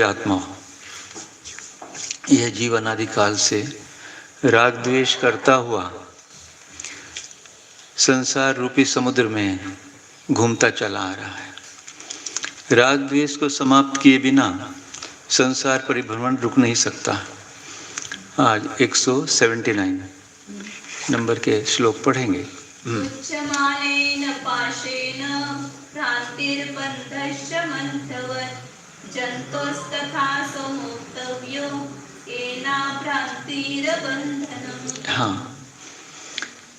भी आत्मा हो। यह जीव अनादि काल से राग द्वेष करता हुआ संसार रूपी समुद्र में घूमता चला आ रहा है। राग द्वेष को समाप्त किए बिना संसार परिभ्रमण रुक नहीं सकता। आज 179 नंबर के श्लोक पढ़ेंगे। उच्चमानेन पाशेन भ्रान्तिर्बन्धश्च मन्थवत् जन्तोस्तथा समुक्तव्यो येना भ्रान्तिर्बन्धनम्। हाँ,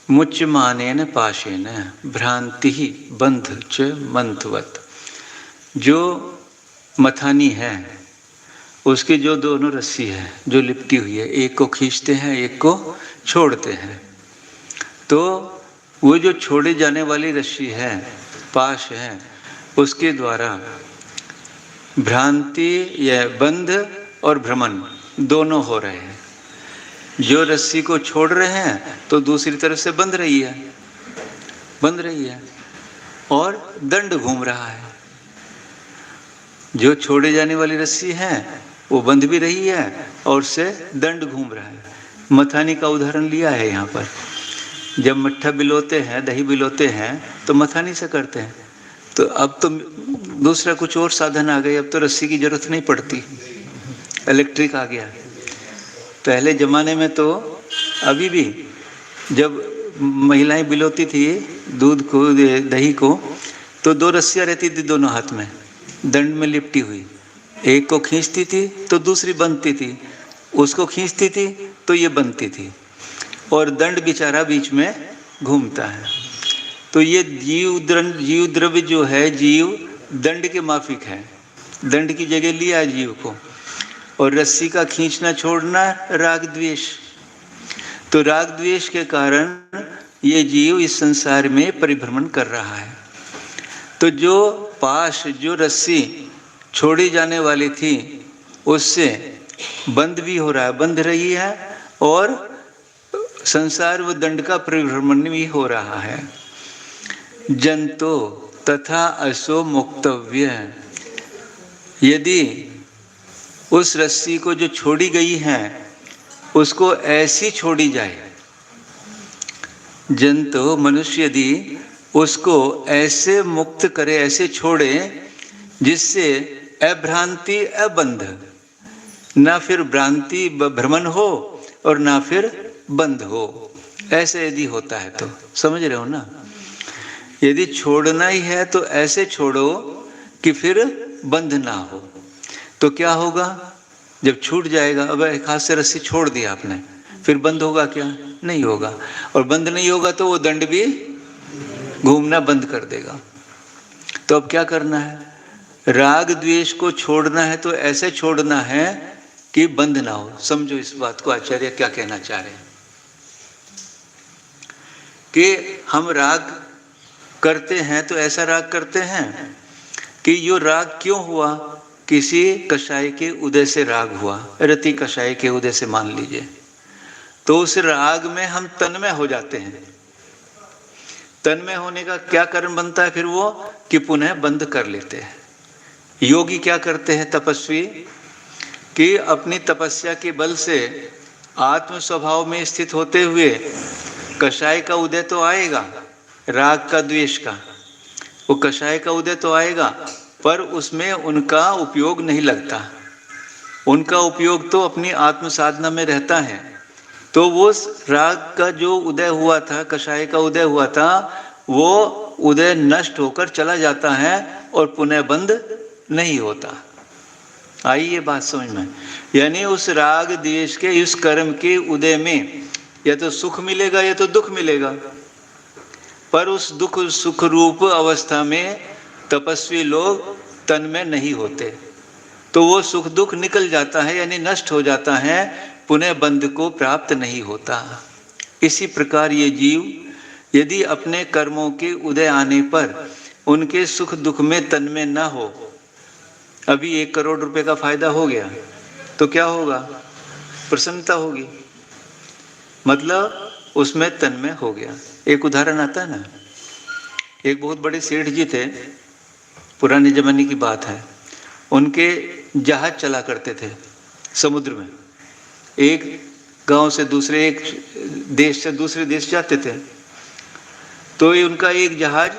मुच्यमानेन पाशेन भ्रांति बंध च मंथवत्। जो मथानी है उसकी जो दोनों रस्सी है जो लिपटी हुई है, एक को खींचते हैं एक को छोड़ते हैं, तो वो जो छोड़े जाने वाली रस्सी है, पाश है, उसके द्वारा भ्रांति या बंध और भ्रमण दोनों हो रहे हैं। जो रस्सी को छोड़ रहे हैं तो दूसरी तरफ से बंध रही है और दंड घूम रहा है। जो छोड़े जाने वाली रस्सी है वो बंध भी रही है और उससे दंड घूम रहा है। मथानी का उदाहरण लिया है यहाँ पर। जब मट्ठा बिलोते हैं, दही बिलोते हैं तो मथानी से करते हैं। तो अब तो दूसरा कुछ और साधन आ गए, अब तो रस्सी की जरूरत नहीं पड़ती, इलेक्ट्रिक आ गया। पहले ज़माने में तो अभी भी जब महिलाएं बिलोती थी दूध को, दही को, तो 2 रस्सियाँ रहती थी दोनों हाथ में, दंड में लिपटी हुई। एक को खींचती थी तो दूसरी बंधती थी, उसको खींचती थी तो ये बंधती थी, और दंड बेचारा बीच में घूमता है। तो ये जीव द्रव्य जो है, जीव दंड के माफिक है, दंड की जगह लिया है जीव को। और रस्सी का खींचना छोड़ना राग द्वेष। तो राग द्वेष के कारण ये जीव इस संसार में परिभ्रमण कर रहा है। तो जो पाश, जो रस्सी छोड़ी जाने वाली थी उससे बंद भी हो रहा है, बंध रही है, और संसार व दंड का परिभ्रमण भी हो रहा है। जंतो तथा असो मुक्तव्य। यदि उस रस्सी को जो छोड़ी गई है उसको ऐसी छोड़ी जाए, जंतु मनुष्य यदि उसको ऐसे मुक्त करे, ऐसे छोड़े जिससे अभ्रांति अबंध, ना फिर भ्रांति भ्रमण हो और ना फिर बंध हो। ऐसे यदि होता है तो समझ रहे हो ना। यदि छोड़ना ही है तो ऐसे छोड़ो कि फिर बंध ना हो। तो क्या होगा? जब छूट जाएगा, अब एक हाथ से रस्सी छोड़ दिया आपने, फिर बंद होगा क्या? नहीं होगा। और बंद नहीं होगा तो वो दंड भी घूमना बंद कर देगा। तो अब क्या करना है? राग द्वेष को छोड़ना है तो ऐसे छोड़ना है कि बंद ना हो। समझो इस बात को आचार्य क्या कहना चाह रहे हैं कि हम राग करते हैं तो ऐसा राग करते हैं कि यो राग क्यों हुआ? किसी कषाय के उदय से राग हुआ, रति कषाय के उदय से मान लीजिए, तो उस राग में हम तन्मय हो जाते हैं। तन्मय होने का क्या कारण बनता है फिर वो? कि पुनः बंद कर लेते हैं। योगी क्या करते हैं, तपस्वी, कि अपनी तपस्या के बल से आत्म स्वभाव में स्थित होते हुए कषाय का उदय तो आएगा, राग का द्वेष का, वो कषाय का उदय तो आएगा, पर उसमें उनका उपयोग नहीं लगता। उनका उपयोग तो अपनी आत्म साधना में रहता है। तो वो राग का जो उदय हुआ था, कषाय का उदय हुआ था, वो उदय नष्ट होकर चला जाता है और पुनः बंद नहीं होता। आई ये बात समझ में? यानी उस राग द्वेष के इस कर्म के उदय में या तो सुख मिलेगा या तो दुख मिलेगा, पर उस दुख सुख रूप अवस्था में तपस्वी लोग तन्मय नहीं होते। तो वो सुख दुख निकल जाता है, यानी नष्ट हो जाता है, पुनः बंध को प्राप्त नहीं होता। इसी प्रकार ये जीव यदि अपने कर्मों के उदय आने पर उनके सुख दुख में तन्मय न हो, अभी 1 करोड़ रुपए का फायदा हो गया तो क्या होगा? प्रसन्नता होगी, मतलब उसमें तन्मय हो गया। एक उदाहरण आता है ना, एक बहुत बड़े सेठ जी थे, पुराने जमाने की बात है। उनके जहाज चला करते थे समुद्र में, एक गांव से दूसरे, एक देश से दूसरे देश जाते थे। तो ये उनका एक जहाज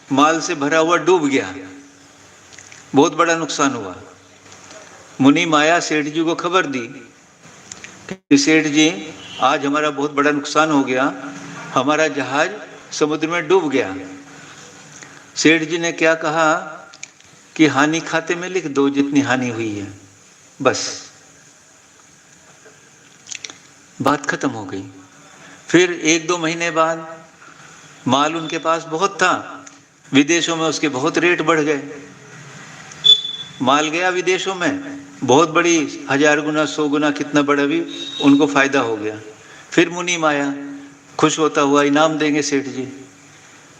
माल से भरा हुआ डूब गया, बहुत बड़ा नुकसान हुआ। मुनि माया सेठ जी को खबर दी कि सेठ जी आज हमारा बहुत बड़ा नुकसान हो गया, हमारा जहाज समुद्र में डूब गया। सेठ जी ने क्या कहा कि हानि खाते में लिख दो जितनी हानि हुई है, बस बात खत्म हो गई। फिर 1-2 महीने बाद माल उनके पास बहुत था, विदेशों में उसके बहुत रेट बढ़ गए। माल गया विदेशों में, बहुत बड़ी 1000 गुना 100 गुना कितना बड़ा भी उनको फायदा हो गया। फिर मुनि माया खुश होता हुआ इनाम देंगे सेठ जी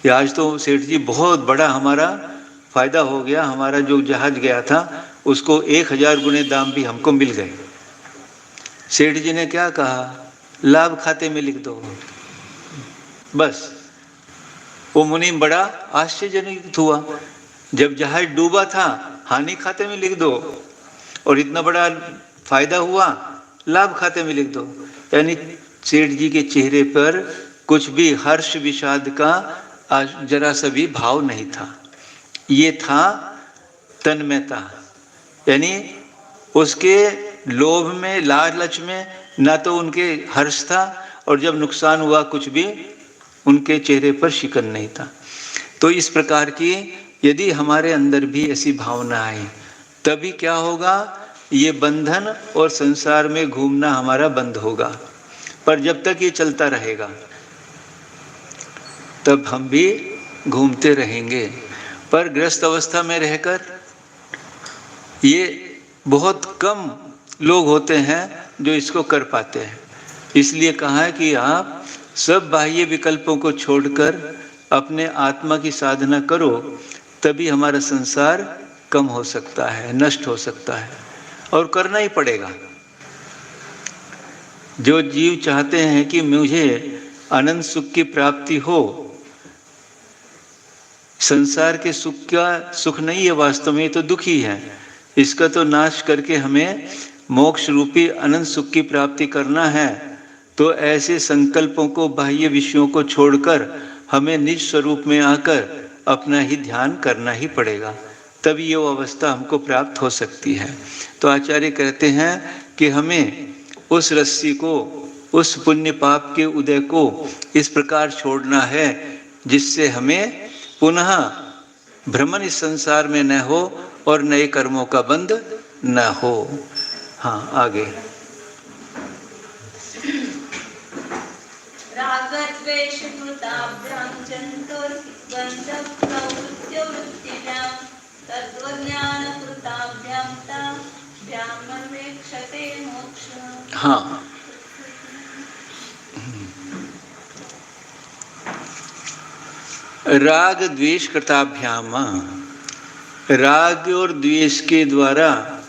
कि आज तो सेठ जी बहुत बड़ा हमारा फायदा हो गया, हमारा जो जहाज गया था उसको 1000 गुने दाम भी हमको मिल गए। सेठ जी ने क्या कहा, लाभ खाते में लिख दो, बस। वो मुनि बड़ा आश्चर्यजनक हुआ, जब जहाज डूबा था हानि खाते में लिख दो और इतना बड़ा फायदा हुआ लाभ खाते में लिख दो। यानी सेठ जी के चेहरे पर कुछ भी हर्ष विषाद का जरा सा भी भाव नहीं था, ये था तन्मयता। यानी उसके लोभ में, लालच में ना तो उनके हर्ष था, और जब नुकसान हुआ कुछ भी उनके चेहरे पर शिकन नहीं था। तो इस प्रकार की यदि हमारे अंदर भी ऐसी भावना आए तभी क्या होगा, ये बंधन और संसार में घूमना हमारा बंद होगा। पर जब तक ये चलता रहेगा तब हम भी घूमते रहेंगे। पर ग्रस्त अवस्था में रहकर ये बहुत कम लोग होते हैं जो इसको कर पाते हैं। इसलिए कहा है कि आप सब बाह्य विकल्पों को छोड़कर अपने आत्मा की साधना करो, तभी हमारा संसार कम हो सकता है, नष्ट हो सकता है, और करना ही पड़ेगा। जो जीव चाहते हैं कि मुझे अनंत सुख की प्राप्ति हो, संसार के सुख का सुख नहीं है वास्तव में, ये तो दुखी है, इसका तो नाश करके हमें मोक्ष रूपी अनंत सुख की प्राप्ति करना है। तो ऐसे संकल्पों को, बाह्य विषयों को छोड़कर हमें निज स्वरूप में आकर अपना ही ध्यान करना ही पड़ेगा, तभी ये अवस्था हमको प्राप्त हो सकती है। तो आचार्य कहते हैं कि हमें उस रस्सी को, उस पुण्य पाप के उदय को इस प्रकार छोड़ना है जिससे हमें पुनः भ्रमण इस संसार में न हो और नए कर्मों का बंध न हो। हाँ, आगे। रागद्वेष कृताभ्यां जन्तुर्बन्धप्रवृत्तिभ्यां तत्त्वज्ञान कृताभ्यां ताभ्यां अन्वेक्षते मोक्षः। हाँ, राग द्वेष कृताभ्याम, राग और द्वेष के द्वारा,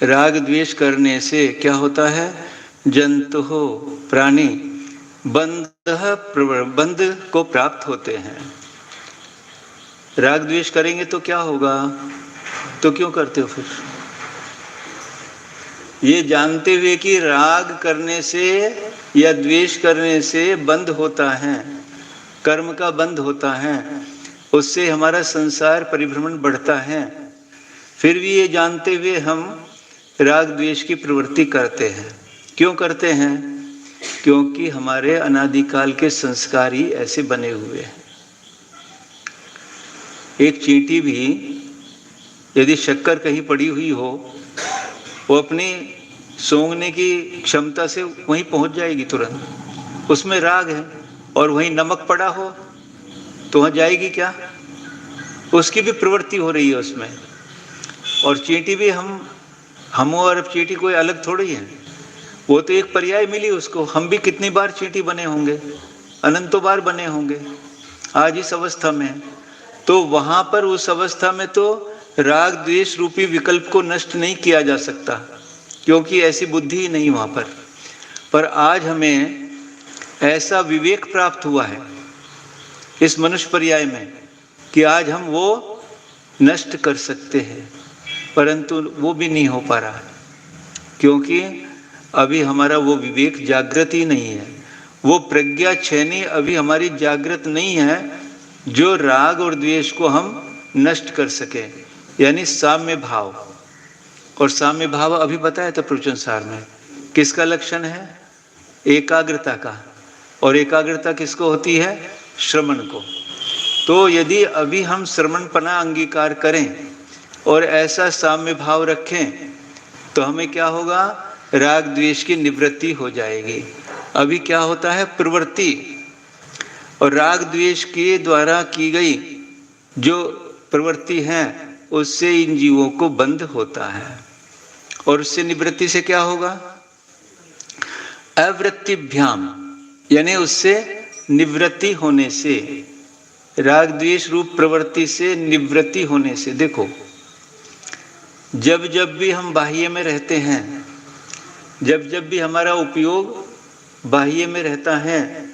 राग द्वेष करने से क्या होता है, जंतु हो, प्राणी बंध को प्राप्त होते हैं। राग द्वेष करेंगे तो क्या होगा, तो क्यों करते हो फिर? ये जानते हुए कि राग करने से या द्वेष करने से बंध होता है, कर्म का बंध होता है, उससे हमारा संसार परिभ्रमण बढ़ता है, फिर भी ये जानते हुए हम राग द्वेष की प्रवृत्ति करते हैं। क्यों करते हैं? क्योंकि हमारे अनादिकाल के संस्कार ही ऐसे बने हुए हैं। एक चींटी भी यदि शक्कर कहीं पड़ी हुई हो, वो अपनी सूंघने की क्षमता से वहीं पहुंच जाएगी तुरंत, उसमें राग है, और वहीं नमक पड़ा हो तो वहाँ जाएगी क्या? उसकी भी प्रवृत्ति हो रही है उसमें। और चींटी भी हम और चींटी कोई अलग थोड़ी है, वो तो एक पर्याय मिली उसको। हम भी कितनी बार चींटी बने होंगे, अनंतों बार बने होंगे आज इस अवस्था में। तो वहाँ पर उस अवस्था में तो राग द्वेष रूपी विकल्प को नष्ट नहीं किया जा सकता, क्योंकि ऐसी बुद्धि ही नहीं वहाँ पर। पर आज हमें ऐसा विवेक प्राप्त हुआ है इस मनुष्य पर्याय में कि आज हम वो नष्ट कर सकते हैं। परंतु वो भी नहीं हो पा रहा, क्योंकि अभी हमारा वो विवेक जागृत ही नहीं है, वो प्रज्ञा छेनी अभी हमारी जागृत नहीं है जो राग और द्वेष को हम नष्ट कर सके, यानी साम्य भाव। और साम्य भाव अभी बताया था प्रवचन सार में, किसका लक्षण है? एकाग्रता का। और एकाग्रता किसको होती है? श्रवण को। तो यदि अभी हम श्रवणपना अंगीकार करें और ऐसा साम्य भाव रखें तो हमें क्या होगा? राग द्वेष की निवृत्ति हो जाएगी। अभी क्या होता है? प्रवृत्ति, और राग द्वेष के द्वारा की गई जो प्रवृत्ति है उससे इन जीवों को बंध होता है। और उससे निवृत्ति से क्या होगा? अवृत्तिभ्याम, यानी उससे निवृत्ति होने से, राग द्वेष रूप प्रवृत्ति से निवृत्ति होने से। देखो, जब जब भी हम बाह्य में रहते हैं, जब जब भी हमारा उपयोग बाह्य में रहता है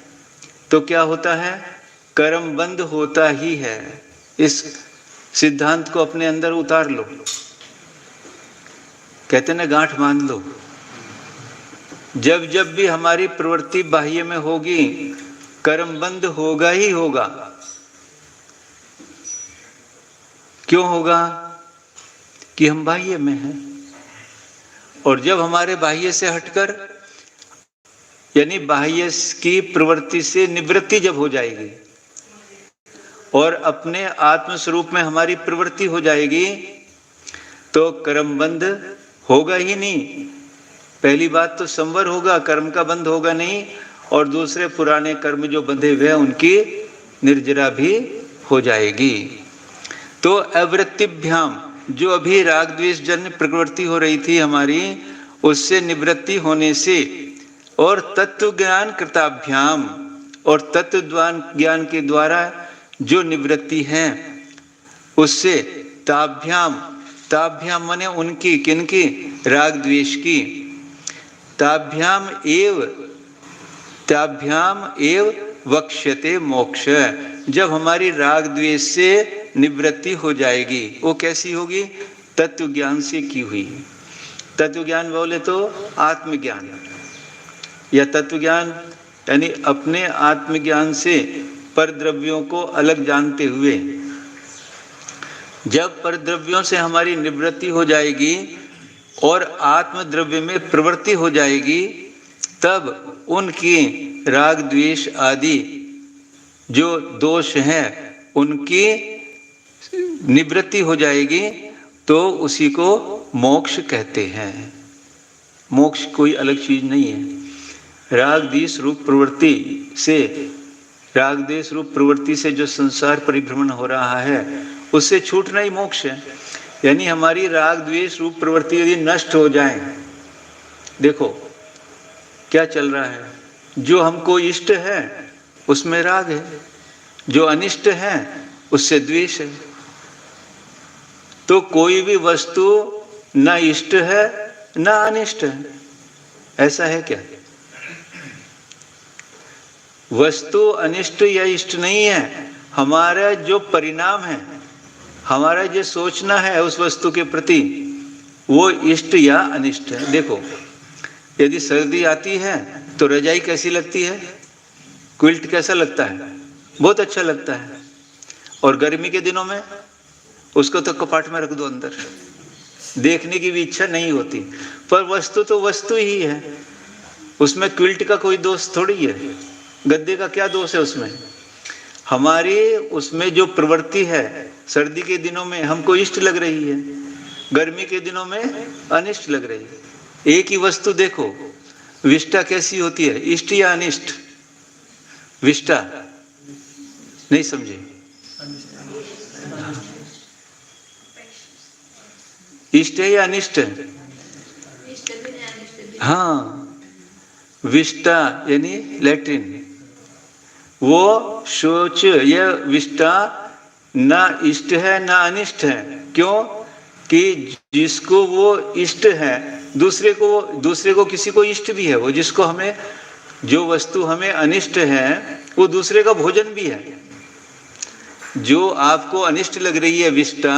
तो क्या होता है? कर्म बंद होता ही है। इस सिद्धांत को अपने अंदर उतार लो। कहते ना, गांठ बांध लो। जब जब भी हमारी प्रवृत्ति बाह्य में होगी, कर्म बंद होगा ही होगा। क्यों होगा? कि हम बाह्य में हैं। और जब हमारे बाह्य से हटकर, यानी बाह्य की प्रवृत्ति से निवृत्ति जब हो जाएगी और अपने आत्म स्वरूप में हमारी प्रवृत्ति हो जाएगी तो कर्म बंद होगा ही नहीं। पहली बात तो संवर होगा, कर्म का बंद होगा नहीं, और दूसरे पुराने कर्म जो बंधे हुए हैं उनकी निर्जरा भी हो जाएगी। तो अवृत्तिभ्याम, जो अभी राग द्वेष जन्य प्रवृत्ति हो रही थी हमारी, उससे निवृत्ति होने से, और तत्व ज्ञान कृताभ्याम, और तत्व ज्ञान के द्वारा जो निवृत्ति है उससे, ताभ्याम, ताभ्याम माने उनकी, किनकी? राग द्वेष की। ताभ्याम एव वक्ष्यते मोक्ष। जब हमारी राग द्वेष से निवृत्ति हो जाएगी, वो कैसी होगी? तत्व ज्ञान से की हुई। तत्व ज्ञान बोले तो आत्मज्ञान, या तत्व ज्ञान यानी अपने आत्मज्ञान से परद्रव्यों को अलग जानते हुए। जब परद्रव्यों से हमारी निवृत्ति हो जाएगी और आत्मद्रव्य में प्रवृत्ति हो जाएगी, तब उनकी राग द्वेष आदि जो दोष हैं उनकी निवृत्ति हो जाएगी, तो उसी को मोक्ष कहते हैं। मोक्ष कोई अलग चीज नहीं है। राग द्वेष रूप प्रवृत्ति से, राग द्वेष रूप प्रवृत्ति से जो संसार परिभ्रमण हो रहा है उससे छूटना ही मोक्ष है। यानी हमारी राग द्वेष रूप प्रवृत्ति यदि नष्ट हो जाए, देखो क्या चल रहा है, जो हमको इष्ट है उसमें राग है, जो अनिष्ट है उससे द्वेष है। तो कोई भी वस्तु न इष्ट है न अनिष्ट है, ऐसा है क्या? वस्तु अनिष्ट या इष्ट नहीं है, हमारा जो परिणाम है, हमारा जो सोचना है उस वस्तु के प्रति, वो इष्ट या अनिष्ट है। देखो, यदि सर्दी आती है तो रजाई कैसी लगती है? क्विल्ट कैसा लगता है? बहुत अच्छा लगता है। और गर्मी के दिनों में उसको तो कपाट में रख दो अंदर, देखने की भी इच्छा नहीं होती। पर वस्तु तो वस्तु ही है, उसमें क्विल्ट का कोई दोष थोड़ी है, गद्दे का क्या दोष है उसमें? हमारी उसमें जो प्रवृत्ति है, सर्दी के दिनों में हमको इष्ट लग रही है, गर्मी के दिनों में अनिष्ट लग रही है। एक ही वस्तु देखो, विष्टा कैसी होती है, इष्ट या अनिष्ट? विष्टा नहीं समझे? इष्ट है या अनिष्ट है? हाँ, विष्टा यानी लैट्रिन, वो शौच, यह विष्टा ना इष्ट है ना अनिष्ट है। क्यों? कि जिसको वो इष्ट है, दूसरे को किसी को इष्ट भी है, वो जिसको हमें, जो वस्तु हमें अनिष्ट है वो दूसरे का भोजन भी है। जो आपको अनिष्ट लग रही है विष्टा,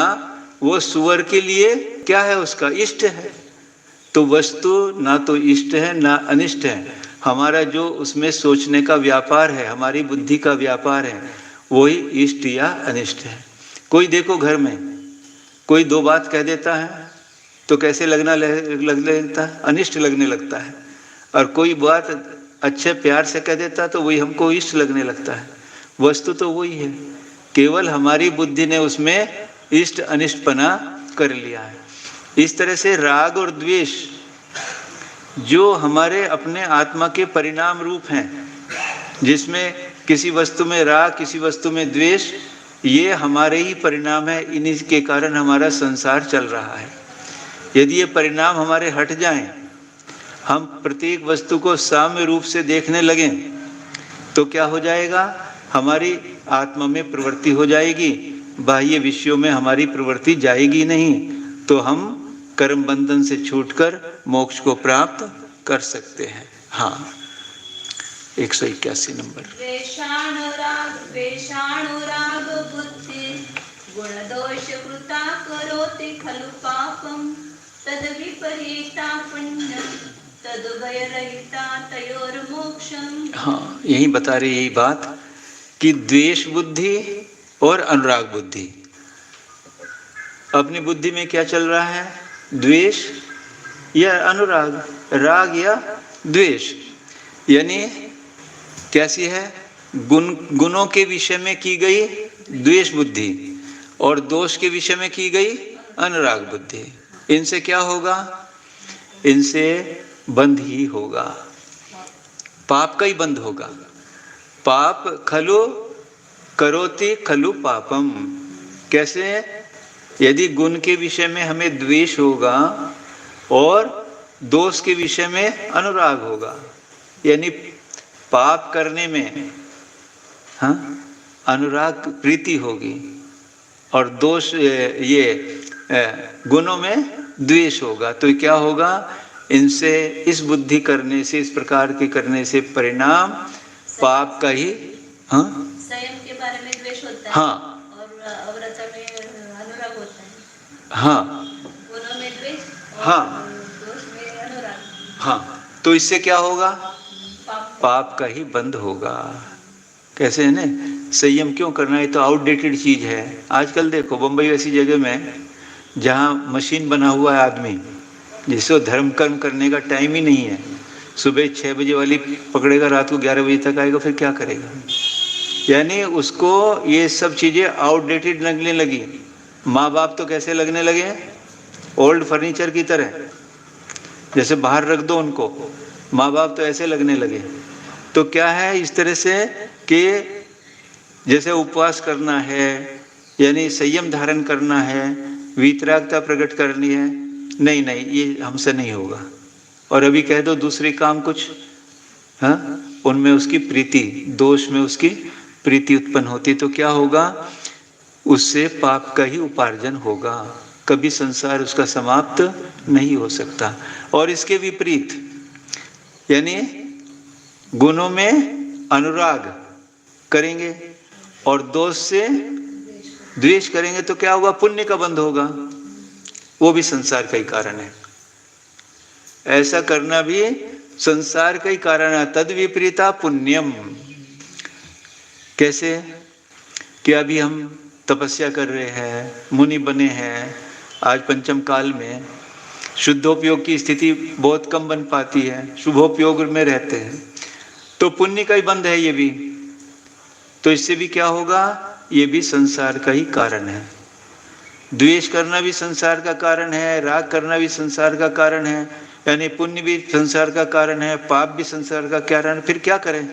वो सुअर के लिए क्या है, उसका इष्ट है। तो वस्तु ना तो इष्ट है ना अनिष्ट है, हमारा जो उसमें सोचने का व्यापार है, हमारी बुद्धि का व्यापार है, वही इष्ट या अनिष्ट है। कोई देखो घर में कोई दो बात कह देता है तो कैसे लगने लगता है, अनिष्ट लगने लगता है, और कोई बात अच्छे प्यार से कह देता तो वही हमको इष्ट लगने लगता है। वस्तु तो वही है, केवल हमारी बुद्धि ने उसमें इष्ट अनिष्टपना कर लिया है। इस तरह से राग और द्वेष जो हमारे अपने आत्मा के परिणाम रूप हैं, जिसमें किसी वस्तु में राग किसी वस्तु में द्वेष, ये हमारे ही परिणाम है, इन्हीं के कारण हमारा संसार चल रहा है। यदि ये परिणाम हमारे हट जाएं, हम प्रत्येक वस्तु को साम्य रूप से देखने लगें, तो क्या हो जाएगा, हमारी आत्मा में प्रवृत्ति हो जाएगी, बाह्य विषयों में हमारी प्रवृत्ति जाएगी नहीं, तो हम कर्म बंधन से छूटकर मोक्ष को प्राप्त कर सकते हैं। हाँ, 181 नंबर। द्वेषानुराग बुद्धि गुण दोष कृता करोति खलु पापम तद विपरीता पुण्यम तद भय रहिता तयोर मोक्षम। हाँ, यही बता रही यही बात कि द्वेष बुद्धि और अनुराग बुद्धि, अपनी बुद्धि में क्या चल रहा है, द्वेष या अनुराग, राग या द्वेष, यानी कैसी है, गुणों के विषय में की गई द्वेष बुद्धि और दोष के विषय में की गई अनुराग बुद्धि। इनसे क्या होगा, इनसे बंध ही होगा, पाप का ही बंध होगा। पाप खलु करोति खलु पापम, कैसे, यदि गुण के विषय में हमें द्वेष होगा और दोष के विषय में अनुराग होगा, यानी पाप करने में हाँ अनुराग प्रीति होगी और दोष ये गुणों में द्वेष होगा, तो क्या होगा, इनसे इस बुद्धि करने से, इस प्रकार के करने से परिणाम पाप का ही। हाँ, संयम के बारे में द्वेष होता है, हाँ, और अव्रता में अनुराग होता है। हाँ, गुणों में द्वेष और हाँ, दोष में अनुराग। हाँ, तो इससे क्या होगा, पाप का ही बंद होगा। कैसे है ना, संयम क्यों करना है, तो आउटडेटेड चीज है। आजकल देखो बंबई ऐसी जगह में जहाँ मशीन बना हुआ है आदमी, जिसको धर्म कर्म करने का टाइम ही नहीं है, सुबह 6 बजे वाली पकड़ेगा, रात को 11 बजे तक आएगा, फिर क्या करेगा, यानी उसको ये सब चीजें आउटडेटेड लगने लगी। माँ बाप तो कैसे लगने लगे, ओल्ड फर्नीचर की तरह, जैसे बाहर रख दो उनको, माँ बाप तो ऐसे लगने लगे। तो क्या है, इस तरह से कि जैसे उपवास करना है, यानी संयम धारण करना है, वीतरागता प्रकट करनी है, नहीं नहीं ये हमसे नहीं होगा। और अभी कह दो दूसरे काम कुछ, हाँ, उनमें उसकी प्रीति, दोष में उसकी प्रीति उत्पन्न होती, तो क्या होगा, उससे पाप का ही उपार्जन होगा, कभी संसार उसका समाप्त नहीं हो सकता। और इसके विपरीत, यानी गुणों में अनुराग करेंगे और दोष से द्वेष करेंगे, तो क्या होगा, पुण्य का बंध होगा, वो भी संसार का ही कारण है। ऐसा करना भी संसार का ही कारण है। तद विपरीता पुण्यम, कैसे कि अभी हम तपस्या कर रहे हैं, मुनि बने हैं, आज पंचम काल में शुद्धोपयोग की स्थिति बहुत कम बन पाती है, शुभोपयोग में रहते हैं, तो पुण्य का ही बंध है ये भी। तो इससे भी क्या होगा, ये भी संसार का ही कारण है। द्वेष करना भी संसार का कारण है, राग करना भी संसार का कारण है, यानी पुण्य भी संसार का कारण है, पाप भी संसार का कारण। फिर क्या करें,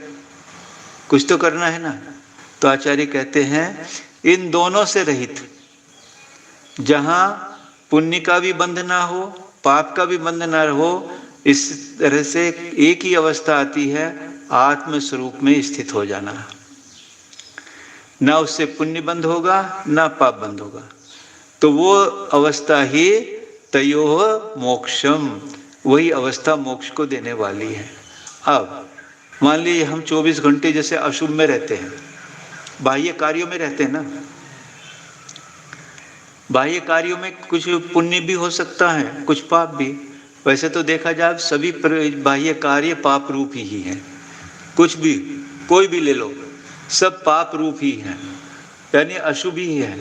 कुछ तो करना है ना। तो आचार्य कहते हैं, इन दोनों से रहित, जहां पुण्य का भी बंध ना हो, पाप का भी बंध ना हो, इस तरह से एक ही अवस्था आती है, आत्म स्वरूप में स्थित हो जाना। ना उससे पुण्य बंद होगा ना पाप बंद होगा, तो वो अवस्था ही तयोः मोक्षम, वही अवस्था मोक्ष को देने वाली है। अब मान लीजिए हम 24 घंटे जैसे अशुभ में रहते हैं, बाह्य कार्यों में रहते हैं ना, बाह्य कार्यों में कुछ पुण्य भी हो सकता है, कुछ पाप भी। वैसे तो देखा जाए सभी बाह्य कार्य पाप रूप ही है। कुछ भी, कोई भी ले लो, सब पाप रूप ही है, यानी अशुभ ही है।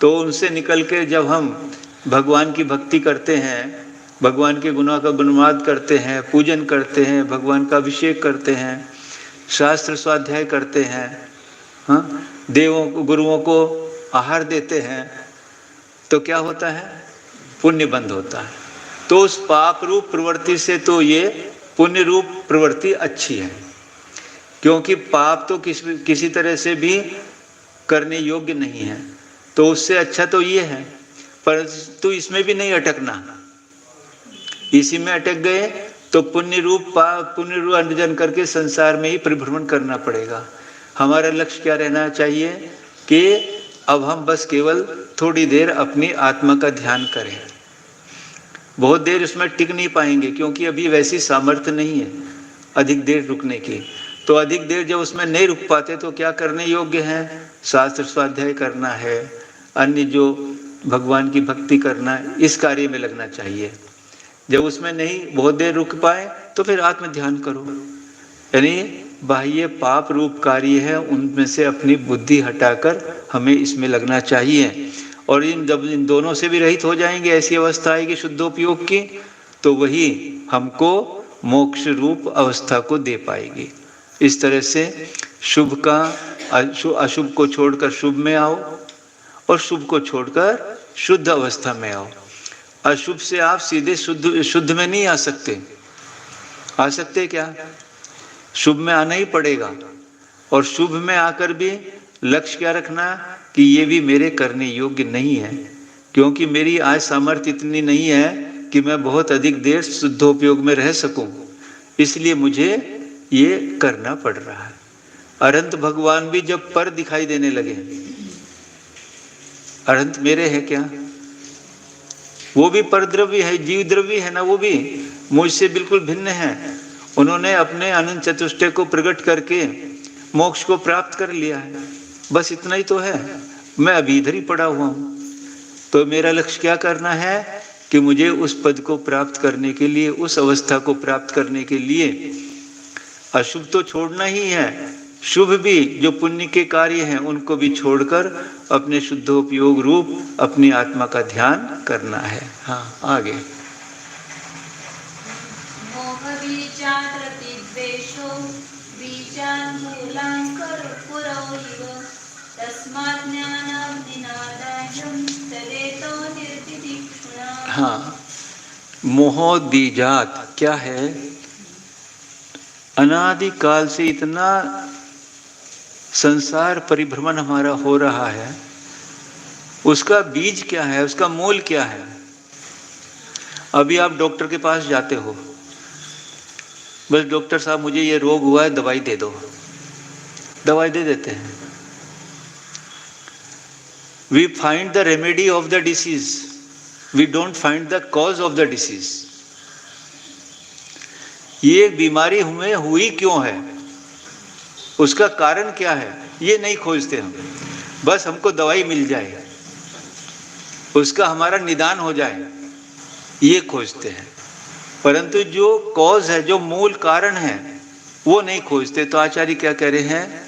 तो उनसे निकल के जब हम भगवान की भक्ति करते हैं, भगवान के गुणों का गुणवाद करते हैं, पूजन करते हैं, भगवान का अभिषेक करते हैं, शास्त्र स्वाध्याय करते हैं, हाँ, देवों को गुरुओं को आहार देते हैं, तो क्या होता है? पुण्य बंद होता है। तो उस पाप रूप प्रवृत्ति से तो ये पुण्य रूप प्रवृत्ति अच्छी है, क्योंकि पाप तो किसी तरह से भी करने योग्य नहीं है। तो उससे अच्छा तो ये है, पर तो इसमें भी नहीं अटकना। इसी में अटक गए तो पुण्य रूप अर्जन करके संसार में ही परिभ्रमण करना पड़ेगा। हमारा लक्ष्य क्या रहना चाहिए कि अब हम बस केवल थोड़ी देर अपनी आत्मा का ध्यान करें। बहुत देर उसमें टिक नहीं पाएंगे, क्योंकि अभी वैसी सामर्थ्य नहीं है अधिक देर रुकने की। तो अधिक देर जब उसमें नहीं रुक पाते तो क्या करने योग्य है? शास्त्र स्वाध्याय करना है, अन्य जो भगवान की भक्ति करना है, इस कार्य में लगना चाहिए। जब उसमें नहीं बहुत देर रुक पाए तो फिर आत्म ध्यान करो, यानी बाह्य पाप रूप कार्य है उनमें से अपनी बुद्धि हटाकर हमें इसमें लगना चाहिए। और जब इन दोनों से भी रहित हो जाएंगे, ऐसी अवस्था आएगी शुद्धोपयोग की, तो वही हमको मोक्ष रूप अवस्था को दे पाएगी। इस तरह से शुभ का अशुभ को छोड़कर शुभ में आओ, और शुभ को छोड़कर शुद्ध अवस्था में आओ। अशुभ से आप सीधे शुद्ध में नहीं आ सकते। आ सकते क्या? शुभ में आना ही पड़ेगा। और शुभ में आकर भी लक्ष्य क्या रखना कि ये भी मेरे करने योग्य नहीं है, क्योंकि मेरी आज सामर्थ्य इतनी नहीं है कि मैं बहुत अधिक देर शुद्धोपयोग में रह सकूं, इसलिए मुझे ये करना पड़ रहा है। अनंत भगवान भी जब पर दिखाई देने लगे, अनंत मेरे है क्या? वो भी परद्रव्य है, जीव द्रव्य है ना, वो भी मुझसे बिल्कुल भिन्न है। उन्होंने अपने अनंत चतुष्टय को प्रकट करके मोक्ष को प्राप्त कर लिया है। बस इतना ही तो है। मैं अभी इधर ही पड़ा हुआ हूं। तो मेरा लक्ष्य क्या करना है कि मुझे उस पद को प्राप्त करने के लिए, उस अवस्था को प्राप्त करने के लिए अशुभ तो छोड़ना ही है, शुभ भी जो पुण्य के कार्य हैं उनको भी छोड़कर अपने शुद्धोपयोग रूप अपनी आत्मा का ध्यान करना है। हाँ, आगे। मोह बीजात् प्रतिद्वेषो बीजान्मूलांकर पुरोहिव तस्मात् ज्ञानं निनादायं तदेतो निर्तितिक्षुणा। हाँ, मोह बीजात् क्या है? अनादि काल से इतना संसार परिभ्रमण हमारा हो रहा है, उसका बीज क्या है, उसका मूल क्या है? अभी आप डॉक्टर के पास जाते हो, बस डॉक्टर साहब मुझे ये रोग हुआ है, दवाई दे दो, दवाई दे देते हैं। We find the remedy of the disease, we don't find the cause of the disease. ये बीमारी हमें हुई क्यों है, उसका कारण क्या है, ये नहीं खोजते हम। बस हमको दवाई मिल जाए, उसका हमारा निदान हो जाए, ये खोजते हैं। परंतु जो कॉज है, जो मूल कारण है, वो नहीं खोजते। तो आचार्य क्या कह रहे हैं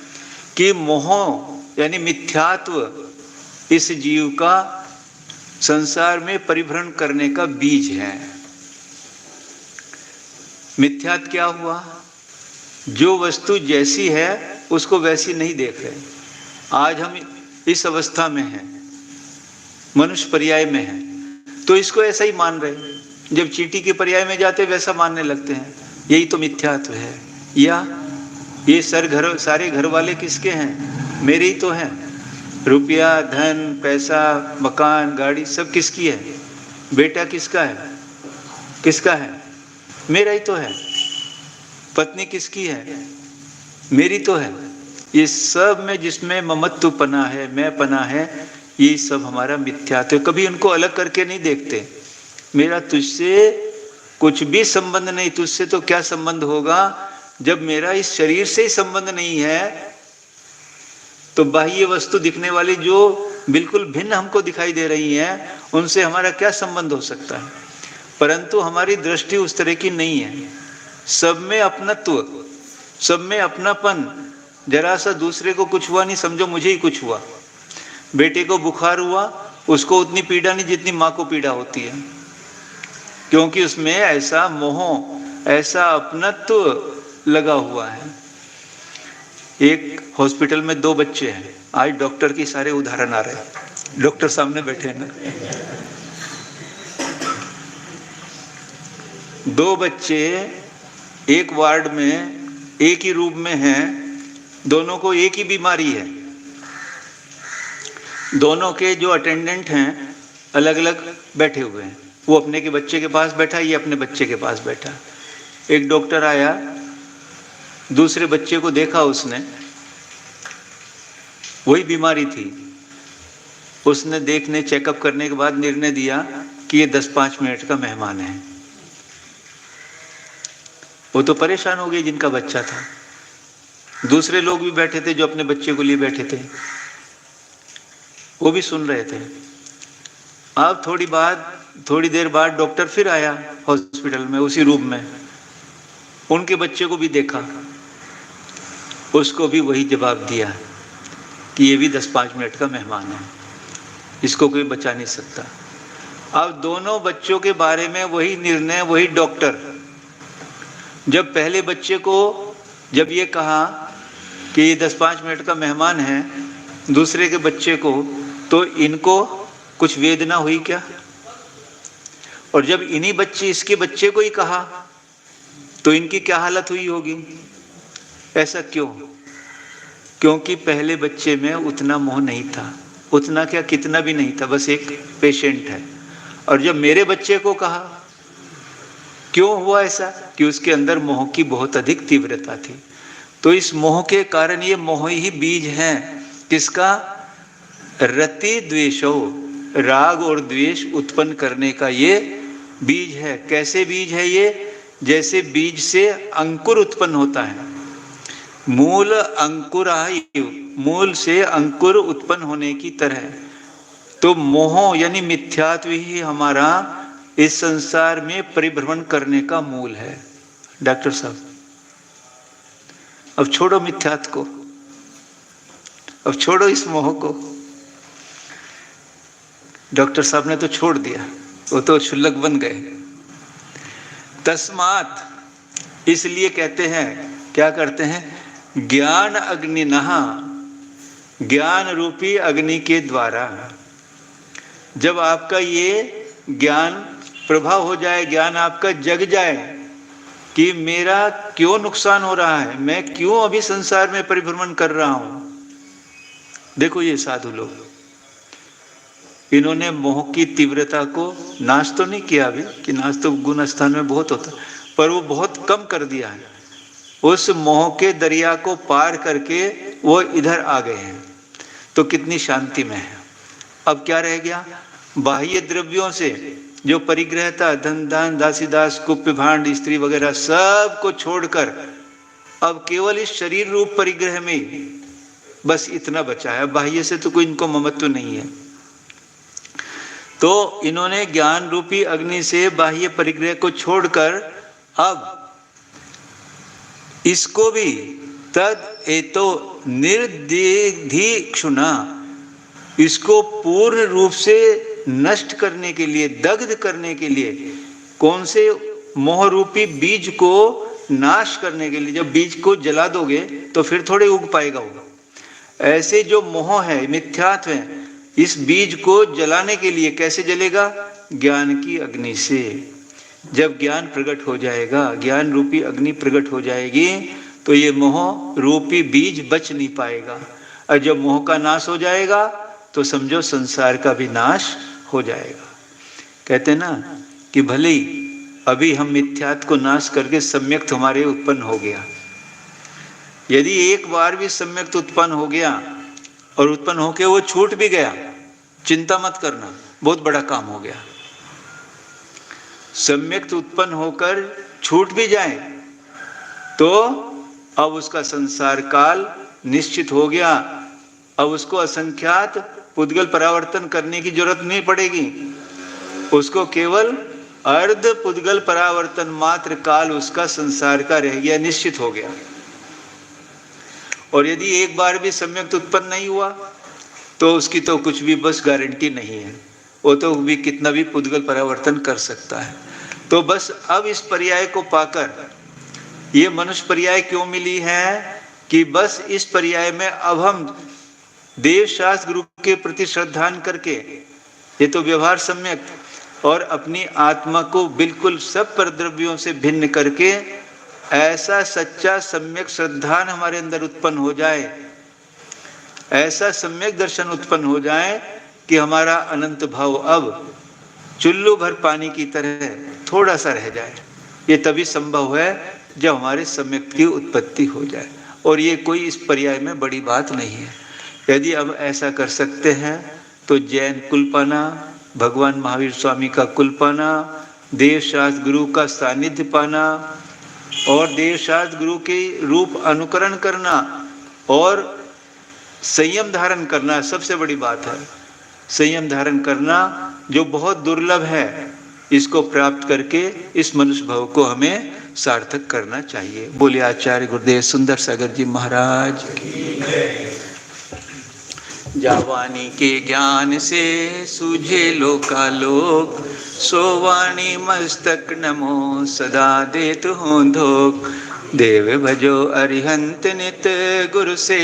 कि मोह यानी मिथ्यात्व इस जीव का संसार में परिभ्रमण करने का बीज है। मिथ्यात्व क्या हुआ? जो वस्तु जैसी है उसको वैसी नहीं देख रहे। आज हम इस अवस्था में हैं, मनुष्य पर्याय में हैं, तो इसको ऐसा ही मान रहे। जब चींटी के पर्याय में जाते वैसा मानने लगते हैं। यही तो मिथ्यात्व है। या ये सारे घर वाले किसके हैं? मेरे ही तो हैं। रुपया, धन, पैसा, मकान, गाड़ी सब किसकी है? बेटा किसका है? किसका है? मेरा ही तो है। पत्नी किसकी है? मेरी तो है। ये सब में जिसमें ममत्व पना है, मैं पना है, ये सब हमारा मिथ्यात्व। कभी उनको अलग करके नहीं देखते। मेरा तुझसे कुछ भी संबंध नहीं। तुझसे तो क्या संबंध होगा जब मेरा इस शरीर से ही संबंध नहीं है, तो बाह्य वस्तु दिखने वाली जो बिल्कुल भिन्न हमको दिखाई दे रही हैं, उनसे हमारा क्या संबंध हो सकता है? परंतु हमारी दृष्टि उस तरह की नहीं है। सब में अपनत्व, सब में अपनापन। जरा सा दूसरे को कुछ हुआ नहीं, समझो मुझे ही कुछ हुआ। बेटे को बुखार हुआ, उसको उतनी पीड़ा नहीं जितनी माँ को पीड़ा होती है, क्योंकि उसमें ऐसा मोह, ऐसा अपनत्व लगा हुआ है। एक हॉस्पिटल में 2 बच्चे हैं। आज डॉक्टर की सारे उदाहरण आ रहे हैं, डॉक्टर सामने बैठे हैं ना। 2 बच्चे एक वार्ड में एक ही रूम में हैं, दोनों को एक ही बीमारी है। दोनों के जो अटेंडेंट हैं अलग अलग बैठे हुए हैं। वो अपने के बच्चे के पास बैठा, ये अपने बच्चे के पास बैठा। एक डॉक्टर आया, दूसरे बच्चे को देखा उसने, वही बीमारी थी। उसने देखने, चेकअप करने के बाद निर्णय दिया कि ये 10-5 मिनट का मेहमान है। वो तो परेशान हो गए जिनका बच्चा था। दूसरे लोग भी बैठे थे जो अपने बच्चे को लिए बैठे थे, वो भी सुन रहे थे। अब थोड़ी देर बाद डॉक्टर फिर आया हॉस्पिटल में, उसी रूम में। उनके बच्चे को भी देखा, उसको भी वही जवाब दिया कि ये भी 10-5 मिनट का मेहमान है, इसको कोई बचा नहीं सकता। अब दोनों बच्चों के बारे में वही निर्णय, वही डॉक्टर। जब पहले बच्चे को जब ये कहा कि ये 10-5 मिनट का मेहमान है, दूसरे के बच्चे को, तो इनको कुछ वेदना हुई क्या? और जब इन्हीं बच्चे इसके बच्चे को ही कहा तो इनकी क्या हालत हुई होगी? ऐसा क्यों? क्योंकि पहले बच्चे में उतना मोह नहीं था, उतना क्या कितना भी नहीं था, बस एक पेशेंट है। और जब मेरे बच्चे को कहा, क्यों हुआ ऐसा? कि उसके अंदर मोह की बहुत अधिक तीव्रता थी। तो इस मोह के कारण, ये मोह ही बीज है किसका? रति द्वेषो, राग और द्वेष उत्पन्न करने का ये बीज है। कैसे बीज है ये? जैसे बीज से अंकुर उत्पन्न होता है, मूल अंकुरायु, मूल से अंकुर उत्पन्न होने की तरह। तो मोह यानी मिथ्यात्व ही हमारा इस संसार में परिभ्रमण करने का मूल है। डॉक्टर साहब, अब छोड़ो मिथ्यात्व को, अब छोड़ो इस मोह को। डॉक्टर साहब ने तो छोड़ दिया, वो तो क्षुल्लक बन गए। तस्मात, इसलिए कहते हैं, क्या करते हैं? ज्ञान अग्नि नहा, ज्ञान रूपी अग्नि के द्वारा जब आपका ये ज्ञान प्रभाव हो जाए, ज्ञान आपका जग जाए कि मेरा क्यों नुकसान हो रहा है, मैं क्यों अभी संसार में परिभ्रमण कर रहा हूं। देखो ये साधु लोग, इन्होंने मोह की तीव्रता को नाश तो नहीं किया अभी, कि नाश तो गुण स्थान में बहुत होता, पर वो बहुत कम कर दिया है। उस मोह के दरिया को पार करके वो इधर आ गए हैं, तो कितनी शांति में है। अब क्या रह गया? बाह्य द्रव्यों से जो परिग्रह था, धन दान दासी दास कुप्य भांड स्त्री वगैरह सब को छोड़कर अब केवल इस शरीर रूप परिग्रह में बस इतना बचा है। बाह्य से तो कोई इनको ममत्व नहीं है। तो इन्होंने ज्ञान रूपी अग्नि से बाह्य परिग्रह को छोड़कर अब इसको भी तद एतो निर्दिधिक्षुणा, इसको पूर्ण रूप से नष्ट करने के लिए, दग्ध करने के लिए, कौन से मोह रूपी बीज को नाश करने के लिए। जब बीज को जला दोगे तो फिर थोड़े उग पाएगा वो। ऐसे जो मोह है, मिथ्यात्व है, इस बीज को जलाने के लिए कैसे जलेगा? ज्ञान की अग्नि से। जब ज्ञान प्रकट हो जाएगा, ज्ञान रूपी अग्नि प्रकट हो जाएगी, तो ये मोह रूपी बीज बच नहीं पाएगा। और जब मोह का नाश हो जाएगा तो समझो संसार का भी नाश हो जाएगा। कहते ना कि भले ही अभी हम मिथ्यात्व को नाश करके सम्यक्त हमारे उत्पन्न हो गया, यदि एक बार भी सम्यक्त उत्पन्न हो गया और उत्पन्न होके वो छूट भी गया, चिंता मत करना, बहुत बड़ा काम हो गया। सम्यक्त उत्पन्न होकर छूट भी जाए तो अब उसका संसार काल निश्चित हो गया। अब उसको असंख्यात पुद्गल परावर्तन करने की जरूरत नहीं पड़ेगी, उसको केवल अर्ध पुद्गल परावर्तन मात्र काल उसका संसार का रह गया, निश्चित हो गया। और यदि एक बार भी सम्यक उत्पन्न नहीं हुआ तो उसकी तो कुछ भी बस गारंटी नहीं है, वो तो भी कितना भी पुद्गल परावर्तन कर सकता है। तो बस अब इस पर्याय को पाकर, ये मनुष्य पर्याय क्यों मिली है कि बस इस पर्याय में अब हम देव शास्त्र गुरु के प्रति श्रद्धान करके, ये तो व्यवहार सम्यक, और अपनी आत्मा को बिल्कुल सब परद्रव्यों से भिन्न करके ऐसा सच्चा सम्यक श्रद्धान हमारे अंदर उत्पन्न हो जाए, ऐसा सम्यक दर्शन उत्पन्न हो जाए कि हमारा अनंत भाव अब चुल्लू भर पानी की तरह थोड़ा सा रह जाए। ये तभी संभव है जब हमारे सम्यक की उत्पत्ति हो जाए, और ये कोई इस पर्याय में बड़ी बात नहीं है। यदि अब ऐसा कर सकते हैं तो जैन कुल पाना, भगवान महावीर स्वामी का कुल पाना, देव शास्त्र गुरु का सानिध्य पाना और देव शास्त्र गुरु के रूप अनुकरण करना और संयम धारण करना सबसे बड़ी बात है। संयम धारण करना जो बहुत दुर्लभ है, इसको प्राप्त करके इस मनुष्य भाव को हमें सार्थक करना चाहिए। बोले आचार्य गुरुदेव सुंदर सागर जी महाराज की जय। जावानी के ज्ञान से सूझे लोकालोक, सोवाणी मस्तक नमो सदा देत हो धोख। देव भजो अरिहंत नित गुरु से